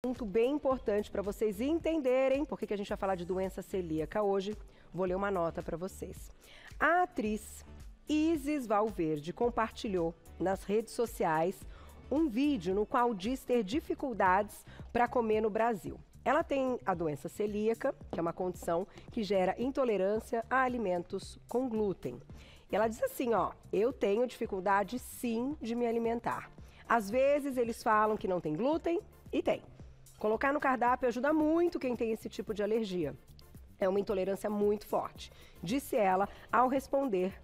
Ponto bem importante para vocês entenderem por que a gente vai falar de doença celíaca hoje. Vou ler uma nota para vocês. A atriz Isis Valverde compartilhou nas redes sociais um vídeo no qual diz ter dificuldades para comer no Brasil. Ela tem a doença celíaca, que é uma condição que gera intolerância a alimentos com glúten. E ela diz assim, ó, eu tenho dificuldade sim de me alimentar. Às vezes eles falam que não tem glúten e tem. Colocar no cardápio ajuda muito quem tem esse tipo de alergia. É uma intolerância muito forte, disse ela ao responder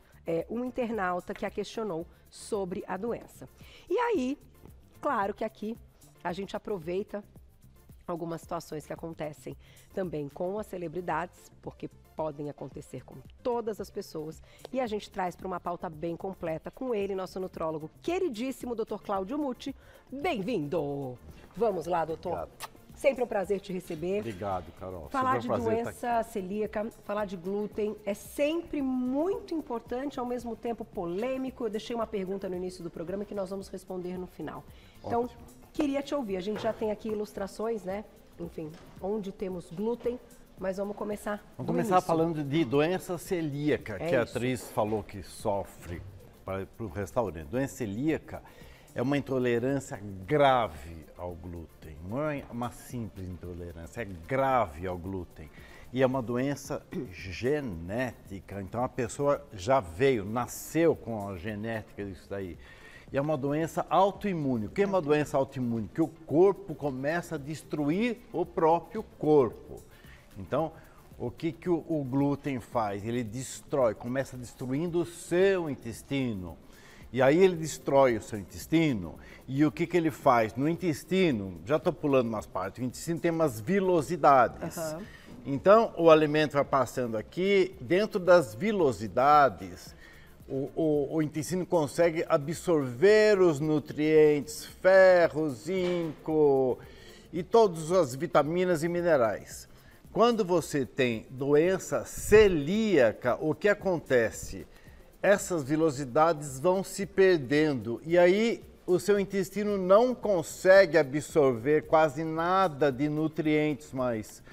um internauta que a questionou sobre a doença. E aí, claro que aqui a gente aproveita algumas situações que acontecem também com as celebridades, porque podem acontecer com todas as pessoas, e a gente traz para uma pauta bem completa com ele, nosso nutrólogo queridíssimo, Dr. Cláudio Muti. Bem-vindo! Vamos lá, doutor. Obrigado. Sempre um prazer te receber. Obrigado, Carol. Falar de doença celíaca, falar de glúten é sempre muito importante, ao mesmo tempo polêmico. Eu deixei uma pergunta no início do programa que nós vamos responder no final. Então, ótimo. Queria te ouvir. A gente já tem aqui ilustrações, né? Enfim, onde temos glúten, mas vamos começar Vamos começar falando de doença celíaca, que a atriz falou que sofre para o restaurante. Doença celíaca é uma intolerância grave ao glúten. Não é uma simples intolerância, é grave ao glúten. E é uma doença genética. Então a pessoa já nasceu com a genética disso daí. E é uma doença autoimune. O que é uma doença autoimune? Que o corpo começa a destruir o próprio corpo. Então, o que o glúten faz? Ele destrói, começa destruindo o seu intestino. E aí ele destrói o seu intestino. E o que ele faz? No intestino, já estou pulando umas partes, o intestino tem umas vilosidades. Uhum. Então, o alimento vai passando aqui, dentro das vilosidades, o intestino consegue absorver os nutrientes, ferro, zinco e todas as vitaminas e minerais. Quando você tem doença celíaca, o que acontece? Essas vilosidades vão se perdendo e aí o seu intestino não consegue absorver quase nada de nutrientes mais.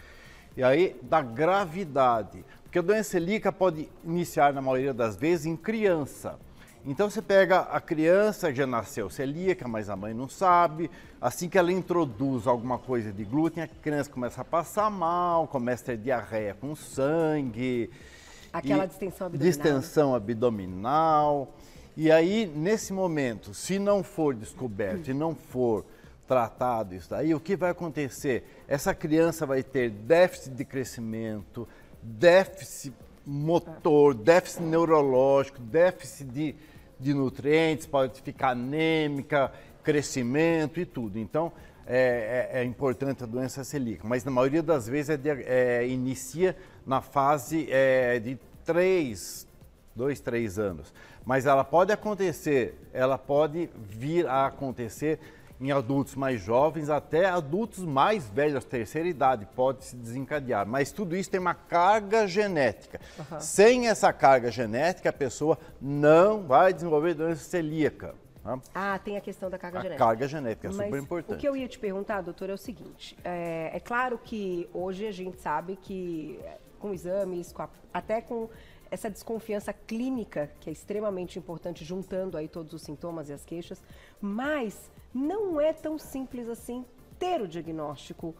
E aí dá gravidade, porque a doença celíaca pode iniciar na maioria das vezes em criança. Então você pega a criança que já nasceu celíaca, mas a mãe não sabe, assim que ela introduz alguma coisa de glúten, a criança começa a passar mal, começa a ter diarreia com sangue. Aquela distensão abdominal. Distensão abdominal. E aí, nesse momento, se não for descoberto e não for tratado isso daí, o que vai acontecer? Essa criança vai ter déficit de crescimento, déficit motor, déficit neurológico, déficit de nutrientes, pode ficar anêmica, crescimento e tudo. Então, é importante a doença celíaca, mas na maioria das vezes inicia na fase de 2, 3 anos. Mas ela pode acontecer, ela pode vir a acontecer em adultos mais jovens, até adultos mais velhos, terceira idade, pode se desencadear. Mas tudo isso tem uma carga genética. Uhum. Sem essa carga genética, a pessoa não vai desenvolver doença celíaca. Ah, tem a questão da carga genética. A carga genética é super importante. O que eu ia te perguntar, doutor, é o seguinte. É claro que hoje a gente sabe que com exames, até com essa desconfiança clínica, que é extremamente importante, juntando aí todos os sintomas e as queixas, mas não é tão simples assim ter o diagnóstico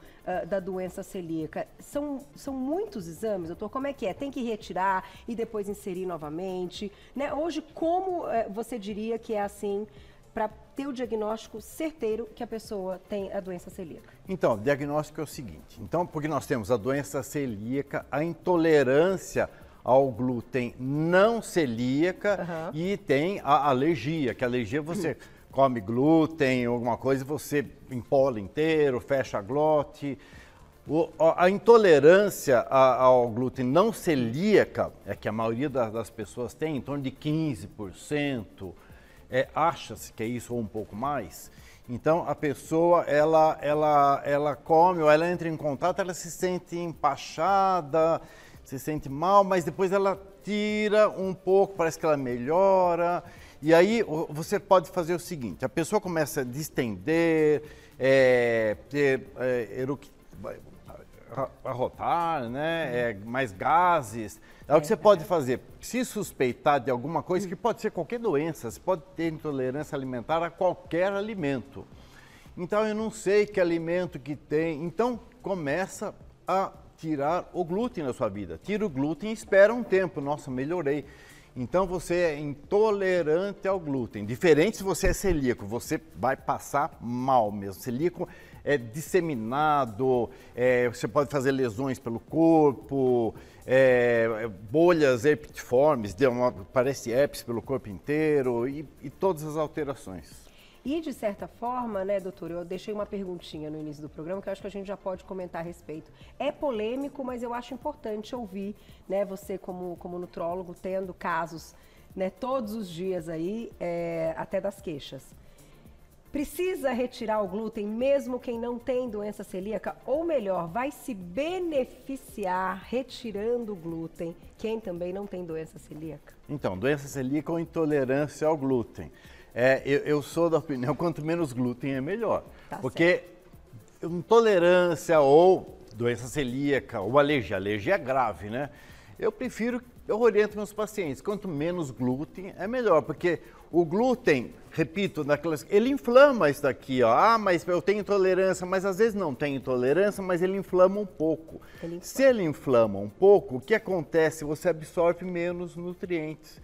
da doença celíaca. São muitos exames, doutor? Como é que é? Tem que retirar e depois inserir novamente? Né? Hoje, como você diria que é assim para ter o diagnóstico certeiro que a pessoa tem a doença celíaca? Então, o diagnóstico é o seguinte. Então, porque nós temos a doença celíaca, a intolerância ao glúten não celíaca e tem a alergia, que a alergia você come glúten, alguma coisa, você empola inteiro, fecha a glote. A intolerância ao glúten não celíaca, é que a maioria das pessoas tem, em torno de 15%, acha-se que é isso ou um pouco mais. Então a pessoa, ela come ou ela entra em contato, ela se sente empachada, se sente mal, mas depois ela tira um pouco, parece que ela melhora. E aí você pode fazer o seguinte, a pessoa começa a distender, arrotar, né? Mais gases. É o que você pode fazer. Se suspeitar de alguma coisa, que pode ser qualquer doença, você pode ter intolerância alimentar a qualquer alimento. Então, eu não sei que alimento que tem. Então, começa a tirar o glúten da sua vida. Tira o glúten e espera um tempo. Nossa, melhorei. Então, você é intolerante ao glúten. Diferente se você é celíaco, você vai passar mal mesmo. Celíaco é disseminado, você pode fazer lesões pelo corpo, bolhas herpetiformes, parece herpes pelo corpo inteiro e todas as alterações. E, de certa forma, né, doutor, eu deixei uma perguntinha no início do programa que eu acho que a gente já pode comentar a respeito. É polêmico, mas eu acho importante ouvir, né, você como nutrólogo, tendo casos, né, todos os dias aí, até das queixas. Precisa retirar o glúten mesmo quem não tem doença celíaca? Ou melhor, vai se beneficiar retirando o glúten quem também não tem doença celíaca? Então, doença celíaca ou intolerância ao glúten. Eu sou da opinião, quanto menos glúten é melhor. Tá porque intolerância ou doença celíaca ou alergia é grave, né? Eu oriento meus pacientes, quanto menos glúten é melhor, porque o glúten, repito, ele inflama isso daqui, ó. Ah, mas eu tenho intolerância, mas às vezes não tem intolerância, mas ele inflama um pouco. Se ele inflama um pouco, o que acontece? Você absorve menos nutrientes.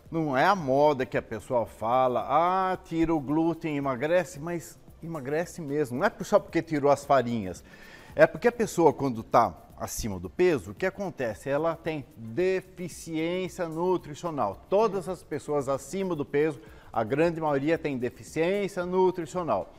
Não é a moda que a pessoa fala, tira o glúten e emagrece, mas emagrece mesmo. Não é só porque tirou as farinhas. É porque a pessoa, quando está acima do peso, o que acontece? Ela tem deficiência nutricional. Todas as pessoas acima do peso, a grande maioria tem deficiência nutricional.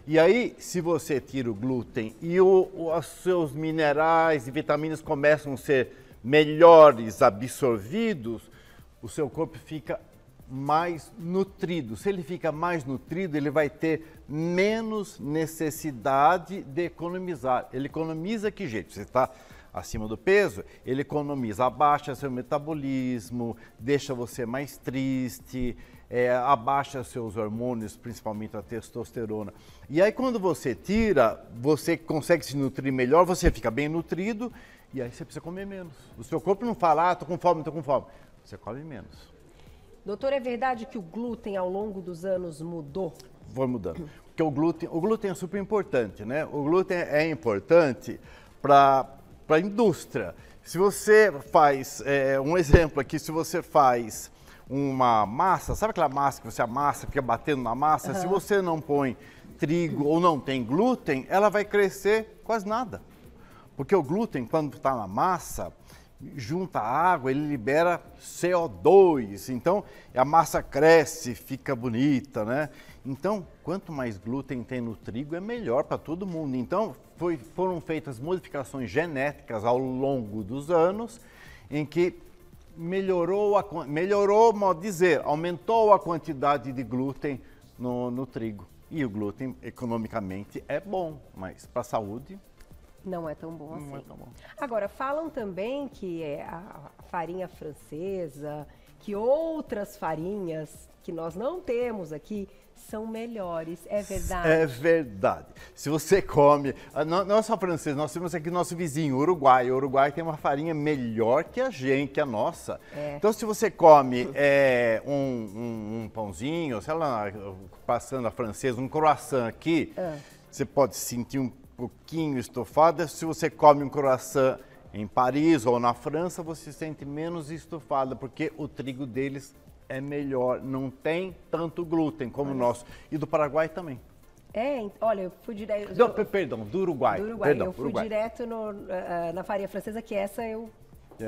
E aí, se você tira o glúten e os seus minerais e vitaminas começam a ser melhores absorvidos, o seu corpo fica mais nutrido. Se ele fica mais nutrido, ele vai ter menos necessidade de economizar. Ele economiza que jeito? Você está acima do peso, ele economiza, abaixa seu metabolismo, deixa você mais triste, abaixa seus hormônios, principalmente a testosterona. E aí quando você tira, você consegue se nutrir melhor, você fica bem nutrido e aí você precisa comer menos. O seu corpo não fala, tô com fome, tô com fome. Você come menos. Doutor, é verdade que o glúten ao longo dos anos mudou? Foi mudando. Porque o glúten é super importante, né? O glúten é importante para a indústria. Se você faz, um exemplo aqui, se você faz uma massa, sabe aquela massa que você amassa, fica batendo na massa? Se você não põe trigo ou não tem glúten, ela vai crescer quase nada. Porque o glúten, quando está na massa, junta água, ele libera CO2, então a massa cresce, fica bonita, né? Então, quanto mais glúten tem no trigo, é melhor para todo mundo. Então, foram feitas modificações genéticas ao longo dos anos, em que melhorou, modo de dizer, aumentou a quantidade de glúten no trigo. E o glúten, economicamente, é bom, mas para a saúde... Não é tão bom assim. Não é tão bom. Agora, falam também que a farinha francesa, que outras farinhas que nós não temos aqui são melhores. É verdade? É verdade. Se você come... Não é só francesa, nós temos aqui nosso vizinho, o Uruguai. O Uruguai tem uma farinha melhor que a gente, que a nossa. Então, se você come um pãozinho, sei lá, passando a francesa, um croissant aqui, você pode sentir um pouquinho estufada. Se você come um croissant em Paris ou na França, você se sente menos estufada, porque o trigo deles é melhor, não tem tanto glúten como o nosso. E do Paraguai também. Olha, eu fui direto... Perdão, do Uruguai. Eu fui direto na farinha francesa, que essa eu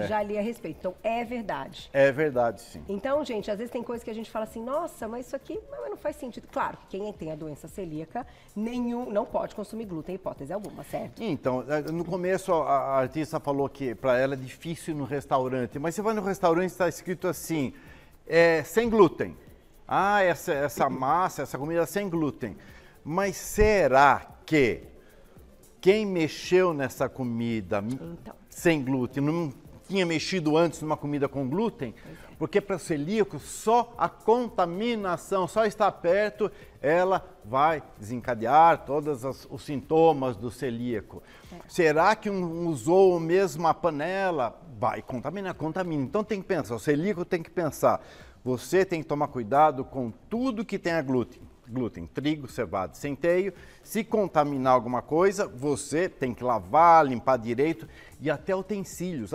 já li a respeito. Então, é verdade. É verdade, sim. Então, gente, às vezes tem coisa que a gente fala assim, nossa, mas isso aqui não faz sentido. Claro, quem tem a doença celíaca, não pode consumir glúten, hipótese alguma, certo? Então, no começo a artista falou que para ela é difícil ir no restaurante, mas você vai no restaurante e está escrito assim, sem glúten. Essa massa, essa comida é sem glúten. Mas será que quem mexeu nessa comida sem glúten não tinha mexido antes numa comida com glúten, porque para o celíaco só a contaminação, só estar perto, ela vai desencadear todos os sintomas do celíaco. Será que usou a mesma panela? Vai contaminar, contamina. Então tem que pensar, o celíaco tem que pensar, você tem que tomar cuidado com tudo que tenha glúten, trigo, cevada, centeio. Se contaminar alguma coisa, você tem que lavar, limpar direito e até utensílios.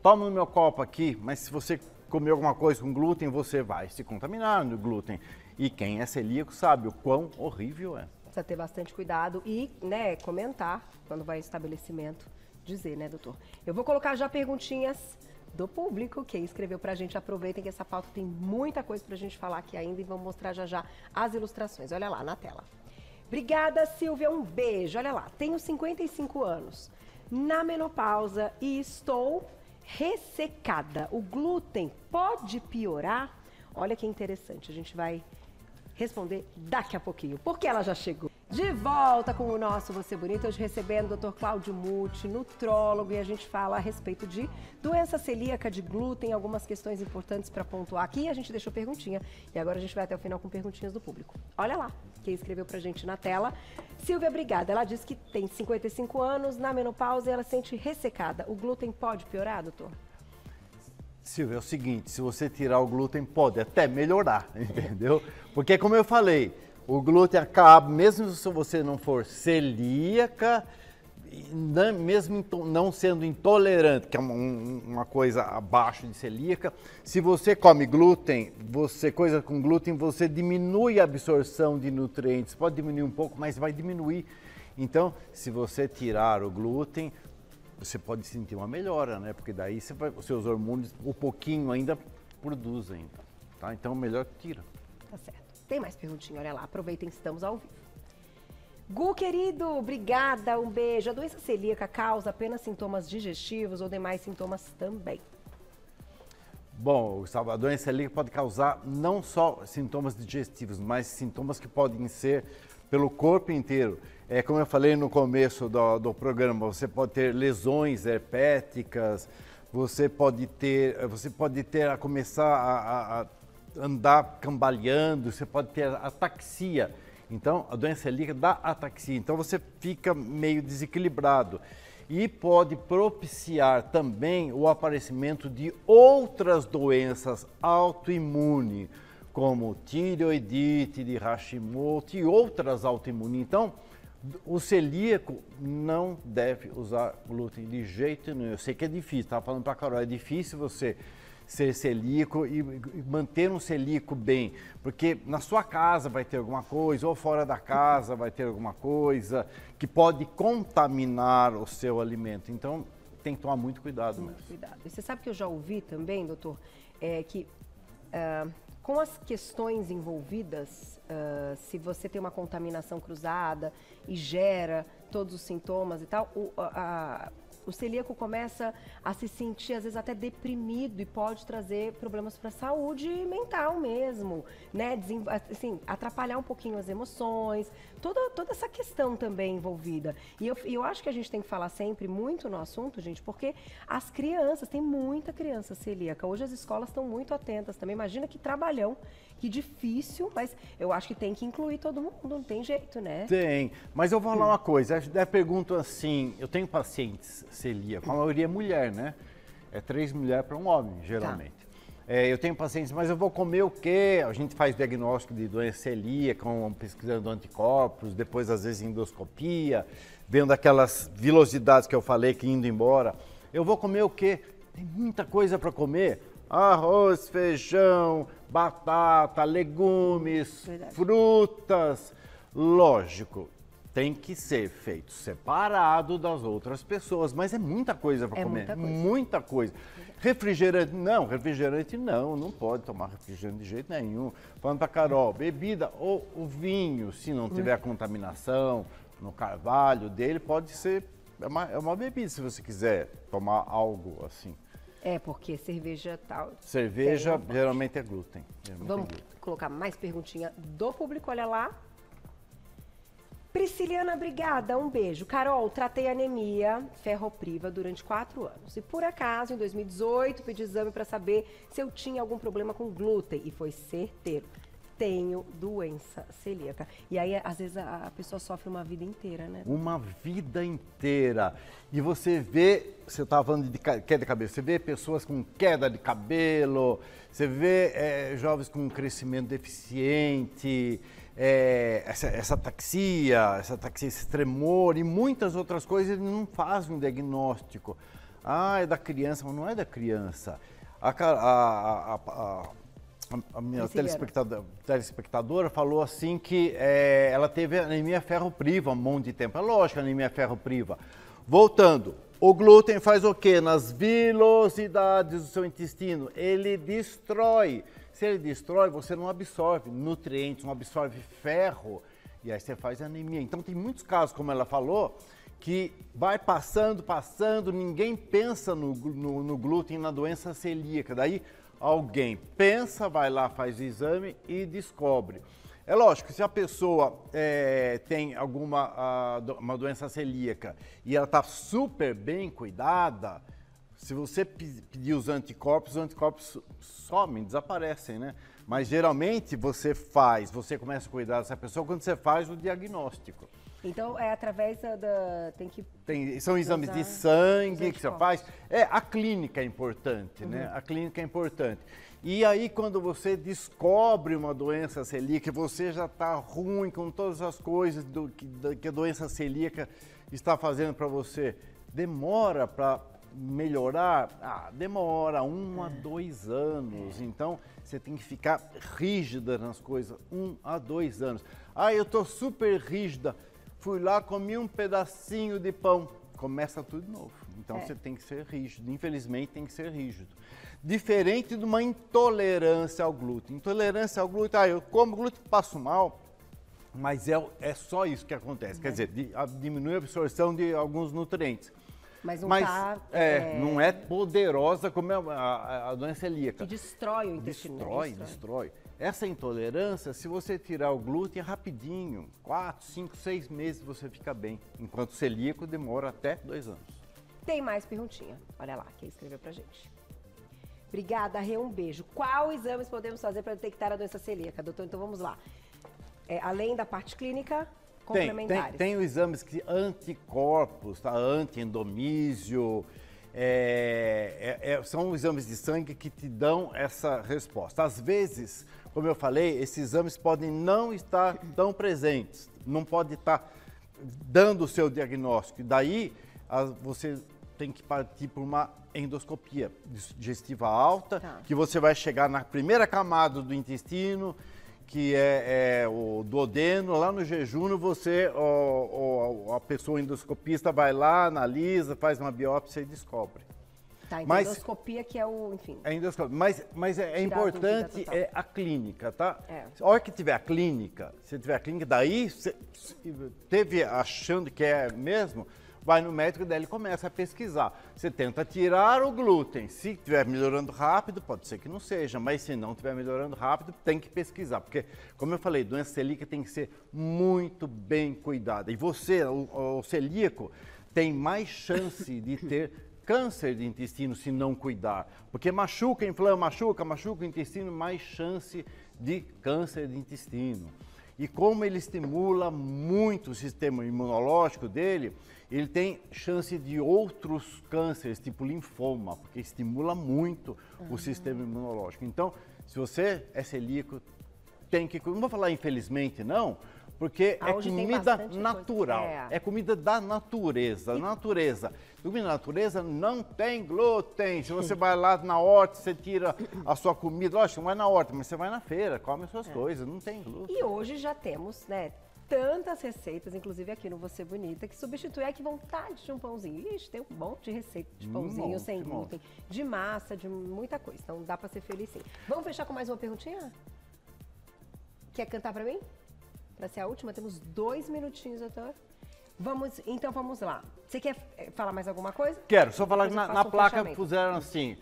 Toma no meu copo aqui, mas se você comer alguma coisa com glúten, você vai se contaminar no glúten. E quem é celíaco sabe o quão horrível é. Precisa ter bastante cuidado e, né, comentar quando vai em estabelecimento, dizer, né, doutor? Eu vou colocar já perguntinhas do público. Quem escreveu pra gente, aproveitem que essa pauta tem muita coisa pra gente falar aqui ainda e vamos mostrar já as ilustrações. Olha lá na tela. Obrigada, Silvia, um beijo. Olha lá, tenho 55 anos, na menopausa e estou ressecada. O glúten pode piorar? Olha que interessante, a gente vai responder daqui a pouquinho, porque ela já chegou. De volta com o nosso Você Bonita, hoje recebendo o Dr. Cláudio Muti, nutrólogo, e a gente fala a respeito de doença celíaca, de glúten, algumas questões importantes para pontuar aqui. A gente deixou perguntinha e agora a gente vai até o final com perguntinhas do público. Olha lá, quem escreveu pra gente na tela. Silvia, obrigada. Ela diz que tem 55 anos, na menopausa, e ela sente ressecada. O glúten pode piorar, doutor? Silvia, é o seguinte, se você tirar o glúten, pode até melhorar, entendeu? Porque, como eu falei, o glúten acaba, mesmo se você não for celíaca, mesmo não sendo intolerante, que é uma coisa abaixo de celíaca, se você come glúten, coisa com glúten, você diminui a absorção de nutrientes, pode diminuir um pouco, mas vai diminuir. Então, se você tirar o glúten, você pode sentir uma melhora, né? Porque daí os seus hormônios, um pouquinho ainda, produzem, tá? Então, melhor tira. Tá certo. Tem mais perguntinha, olha lá. Aproveitem que estamos ao vivo. Gu, querido, obrigada, um beijo. A doença celíaca causa apenas sintomas digestivos ou demais sintomas também? Bom, Gustavo, a doença celíaca pode causar não só sintomas digestivos, mas sintomas que podem ser pelo corpo inteiro. Como eu falei no começo do programa, você pode ter lesões herpéticas, você pode começar a andar cambaleando, você pode ter ataxia. Então, a doença celíaca dá ataxia, então você fica meio desequilibrado. E pode propiciar também o aparecimento de outras doenças autoimunes, como tireoidite de Hashimoto e outras autoimunes. Então, o celíaco não deve usar glúten de jeito nenhum. Eu sei que é difícil, estava falando para a Carol, é difícil você ser celíaco e manter um celíaco bem, porque na sua casa vai ter alguma coisa, ou fora da casa vai ter alguma coisa que pode contaminar o seu alimento. Então, tem que tomar muito cuidado mesmo. Muito cuidado. E você sabe que eu já ouvi também, doutor, que com as questões envolvidas, se você tem uma contaminação cruzada e gera todos os sintomas e tal, o celíaco começa a se sentir, às vezes, até deprimido e pode trazer problemas para a saúde mental mesmo, né? Assim, atrapalhar um pouquinho as emoções, toda essa questão também envolvida. E eu acho que a gente tem que falar sempre muito no assunto, gente, porque as crianças, tem muita criança celíaca. Hoje as escolas estão muito atentas também. Imagina que trabalhão, que difícil, mas eu acho que tem que incluir todo mundo, não tem jeito, né? Tem, mas eu vou falar uma coisa, eu pergunto assim, eu tenho pacientes celíacos, a maioria é mulher, né? É 3 mulheres para um homem, geralmente. Tá. Eu tenho pacientes, mas eu vou comer o quê? A gente faz diagnóstico de doença celíaca, pesquisando anticorpos, depois às vezes endoscopia, vendo aquelas vilosidades que eu falei que indo embora. Eu vou comer o quê? Tem muita coisa para comer. Arroz, feijão, batata, legumes, frutas. Lógico, tem que ser feito separado das outras pessoas, mas é muita coisa para comer, muita coisa. Refrigerante não pode tomar refrigerante de jeito nenhum. Falando para Carol, bebida ou o vinho, se não tiver contaminação no carvalho dele, pode ser, é uma bebida se você quiser tomar algo assim. Porque cerveja tal. Cerveja geralmente é glúten. Vamos colocar mais perguntinha do público, olha lá. Prisciliana, obrigada, um beijo. Carol, tratei anemia ferropriva durante 4 anos. E por acaso, em 2018, pedi exame para saber se eu tinha algum problema com glúten. E foi certeiro. Tenho doença celíaca. E aí, às vezes, a pessoa sofre uma vida inteira, né? Uma vida inteira. E você vê, você estava falando de queda de cabelo, você vê pessoas com queda de cabelo, você vê jovens com crescimento deficiente, essa ataxia, esse tremor e muitas outras coisas, ele não faz um diagnóstico. Ah, é da criança, mas não é da criança. A minha telespectadora falou assim que ela teve anemia ferropriva há um monte de tempo. É lógico, anemia ferropriva. Voltando, o glúten faz o quê? Nas vilosidades do seu intestino, ele destrói. Se ele destrói, você não absorve nutrientes, não absorve ferro, e aí você faz anemia. Então tem muitos casos, como ela falou, que vai passando, ninguém pensa no glúten, na doença celíaca. Daí alguém pensa, vai lá, faz o exame e descobre. É lógico, se a pessoa tem uma doença celíaca e ela está super bem cuidada, se você pedir os anticorpos somem, desaparecem, né? Mas geralmente você começa a cuidar dessa pessoa quando você faz o diagnóstico. Então, é através são exames de sangue que você faz. A clínica é importante, né? A clínica é importante. E aí, quando você descobre uma doença celíaca, você já está ruim com todas as coisas que a doença celíaca está fazendo para você. Demora para melhorar? Demora 1 a 2 anos. Então, você tem que ficar rígida nas coisas, 1 a 2 anos. Eu estou super rígida. Fui lá, comi um pedacinho de pão. Começa tudo de novo. Então você tem que ser rígido. Infelizmente tem que ser rígido. Diferente de uma intolerância ao glúten. Intolerância ao glúten, eu como glúten, passo mal, mas é só isso que acontece. Quer dizer, diminui a absorção de alguns nutrientes. Mas não é poderosa como a doença celíaca. Que destrói o intestino. Destrói. Essa intolerância, se você tirar o glúten, é rapidinho. 4, 5, 6 meses você fica bem. Enquanto o celíaco demora até 2 anos. Tem mais perguntinha. Olha lá, quem escreveu pra gente. Obrigada, Rê, um beijo. Qual exames podemos fazer para detectar a doença celíaca, doutor? Então vamos lá. Além da parte clínica, complementares. Tem os exames anticorpos, tá? Anti-endomísio. São exames de sangue que te dão essa resposta. Às vezes, como eu falei, esses exames podem não estar tão presentes, não pode estar dando o seu diagnóstico. Daí, você tem que partir por uma endoscopia digestiva alta, que você vai chegar na primeira camada do intestino, que é o duodeno. Lá no jejum, a pessoa endoscopista vai lá, analisa, faz uma biópsia e descobre. Então endoscopia que é enfim. Endoscopia. Mas é importante a clínica, tá? A hora que tiver a clínica, daí você teve achando que é mesmo, vai no médico e daí ele começa a pesquisar. Você tenta tirar o glúten. Se estiver melhorando rápido, pode ser que não seja, mas se não estiver melhorando rápido, tem que pesquisar. Porque, como eu falei, doença celíaca tem que ser muito bem cuidada. E você, o celíaco, tem mais chance de ter câncer de intestino se não cuidar. Porque machuca, inflama, machuca o intestino, mais chance de câncer de intestino. E como ele estimula muito o sistema imunológico dele, ele tem chance de outros cânceres, tipo linfoma, porque estimula muito o sistema imunológico. Então, se você é celíaco, tem que... Não vou falar infelizmente, não, porque é comida natural. É comida da natureza. Comida da natureza não tem glúten. Se você vai lá na horta, você tira a sua comida. Lógico, não vai na horta, mas você vai na feira, come as suas coisas, não tem glúten. E hoje já temos, né, tantas receitas, inclusive aqui no Você Bonita, que substitui que vontade de um pãozinho. Ixi, tem um monte de receita de pãozinho sem glúten, de massa, de muita coisa. Então dá pra ser feliz sim. Vamos fechar com mais uma perguntinha? Quer cantar pra mim? Pra ser a última, temos 2 minutinhos, doutor. Então vamos lá. Você quer falar mais alguma coisa? Quero, só falar que na placa puseram assim,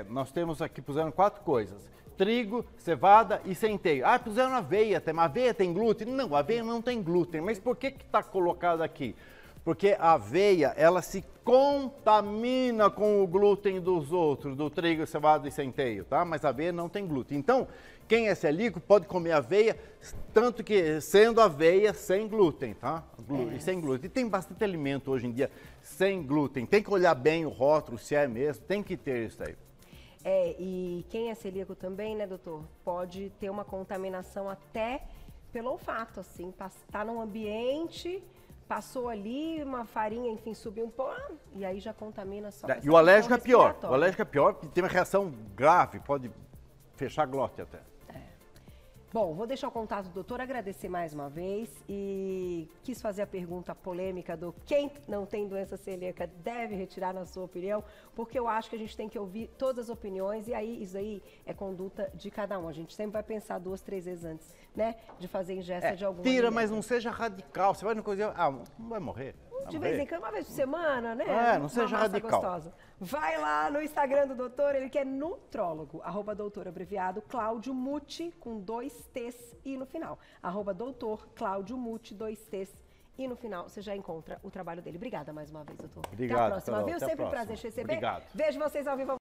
nós temos aqui, puseram 4 coisas. trigo, cevada e centeio. Ah, puseram aveia, mas aveia tem glúten? Não, aveia não tem glúten. Mas por que está colocado aqui? Porque a aveia, ela se contamina com o glúten dos outros, do trigo, cevada e centeio, tá? Mas a aveia não tem glúten. Então, quem é celíaco pode comer aveia, tanto que sendo aveia sem glúten, tá? E sem glúten. E tem bastante alimento hoje em dia sem glúten. Tem que olhar bem o rótulo, se é mesmo, tem que ter isso aí. E quem é celíaco também, né, doutor, pode ter uma contaminação até pelo olfato, assim, tá num ambiente, passou ali, uma farinha, enfim, subiu um pouco, e aí já contamina só. E o alérgico é pior. O alérgico é pior porque tem uma reação grave, pode fechar a glote até. Bom, vou deixar o contato do doutor, agradecer mais uma vez e quis fazer a pergunta polêmica do quem não tem doença celíaca deve retirar, na sua opinião, porque eu acho que a gente tem que ouvir todas as opiniões e aí isso aí é conduta de cada um. A gente sempre vai pensar 2, 3 vezes antes, né, de fazer ingesta de algum Tira, alimento. mas não seja radical. Você vai no coisa, não vai morrer. De vez em quando, uma vez por semana, né? Não seja radical. Gostosa. Vai lá no Instagram do doutor, ele que é nutrólogo, @doutor abreviado Cláudio Muti, com 2 T's e no final. @doutor Cláudio Muti, 2 T's e no final você já encontra o trabalho dele. Obrigada mais uma vez, doutor. Obrigado. Até a próxima, viu? Até a Sempre um próxima. prazer te receber. Obrigado. Vejo vocês ao vivo.